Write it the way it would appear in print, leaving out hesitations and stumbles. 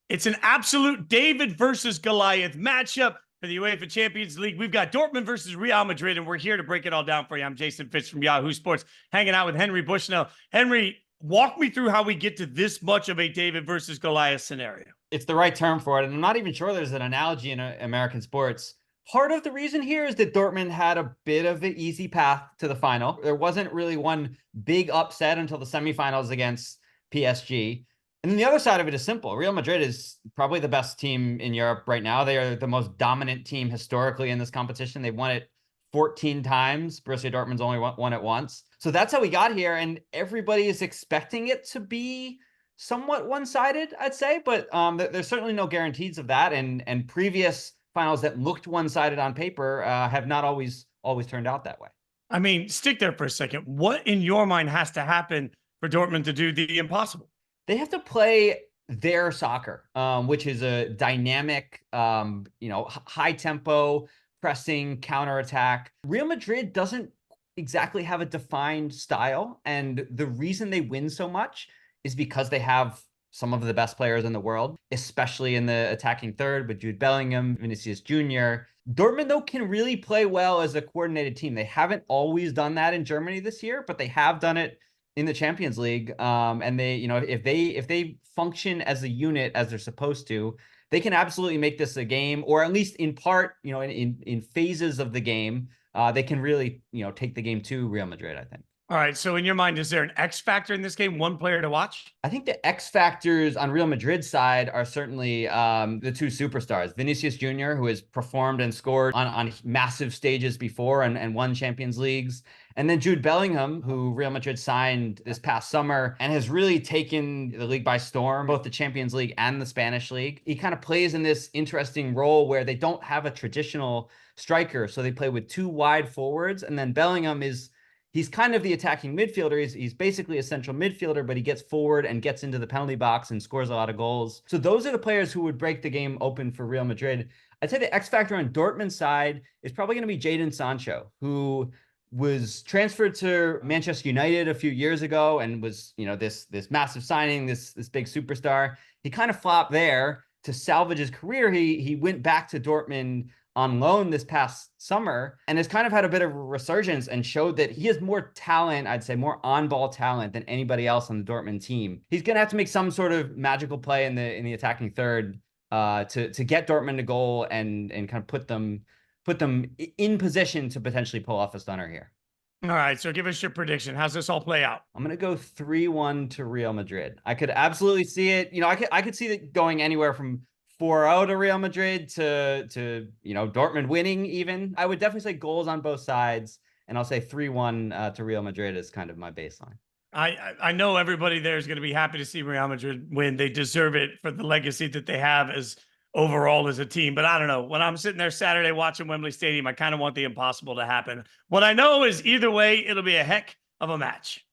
It's an absolute David versus Goliath matchup for the UEFA Champions League. We've got Dortmund versus Real Madrid, and we're here to break it all down for you. I'm Jason Fitz from Yahoo Sports, hanging out with Henry Bushnell. Henry, walk me through how we get to this much of a David versus Goliath scenario. It's the right term for it. And I'm not even sure there's an analogy in American sports. Part of the reason here is that Dortmund had a bit of an easy path to the final. There wasn't really one big upset until the semifinals against PSG. And then the other side of it is simple. Real Madrid is probably the best team in Europe right now. They are the most dominant team historically in this competition. They've won it 14 times. Borussia Dortmund's only won it once. So that's how we got here. And everybody is expecting it to be somewhat one-sided, I'd say. But there's certainly no guarantees of that. And previous finals that looked one-sided on paper have not always turned out that way. I mean, stick there for a second. What in your mind has to happen for Dortmund to do the impossible? They have to play their soccer, which is a dynamic, high tempo, pressing, counterattack. Real Madrid doesn't exactly have a defined style. And the reason they win so much is because they have some of the best players in the world, especially in the attacking third with Jude Bellingham, Vinicius Jr. Dortmund, though, can really play well as a coordinated team. They haven't always done that in Germany this year, but they have done it in the Champions League. And they, if they function as a unit as they're supposed to, they can absolutely make this a game, or at least in part, in phases of the game, they can really, take the game to Real Madrid, I think. All right. So in your mind, is there an X factor in this game? One player to watch? I think the X factors on Real Madrid's side are certainly the two superstars, Vinicius Jr., who has performed and scored on massive stages before and won Champions Leagues. And then Jude Bellingham, who Real Madrid signed this past summer and has really taken the league by storm, both the Champions League and the Spanish league. He kind of plays in this interesting role where they don't have a traditional striker. So they play with two wide forwards. And then Bellingham he's kind of the attacking midfielder. He's basically a central midfielder, but he gets forward and gets into the penalty box and scores a lot of goals. So those are the players who would break the game open for Real Madrid. I'd say the X factor on Dortmund's side is probably going to be Jadon Sancho, who was transferred to Manchester United a few years ago and was, this massive signing, this big superstar. He kind of flopped there. To salvage his career, he went back to Dortmund on loan this past summer and has kind of had a bit of a resurgence and showed that he has more talent, I'd say more on-ball talent than anybody else on the Dortmund team. He's going to have to make some sort of magical play in the attacking third to get Dortmund a goal and kind of put them in position to potentially pull off a stunner here. All right, so give us your prediction. How's this all play out? I'm going to go 3-1 to Real Madrid. I could absolutely see it. I could see it going anywhere from 4-0 to Real Madrid to Dortmund winning even. I would definitely say goals on both sides, and I'll say 3-1 to Real Madrid is kind of my baseline. I know everybody there is going to be happy to see Real Madrid win. They deserve it for the legacy that they have as overall as a team. But I don't know. When I'm sitting there Saturday watching Wembley Stadium, I kind of want the impossible to happen. What I know is either way, it'll be a heck of a match.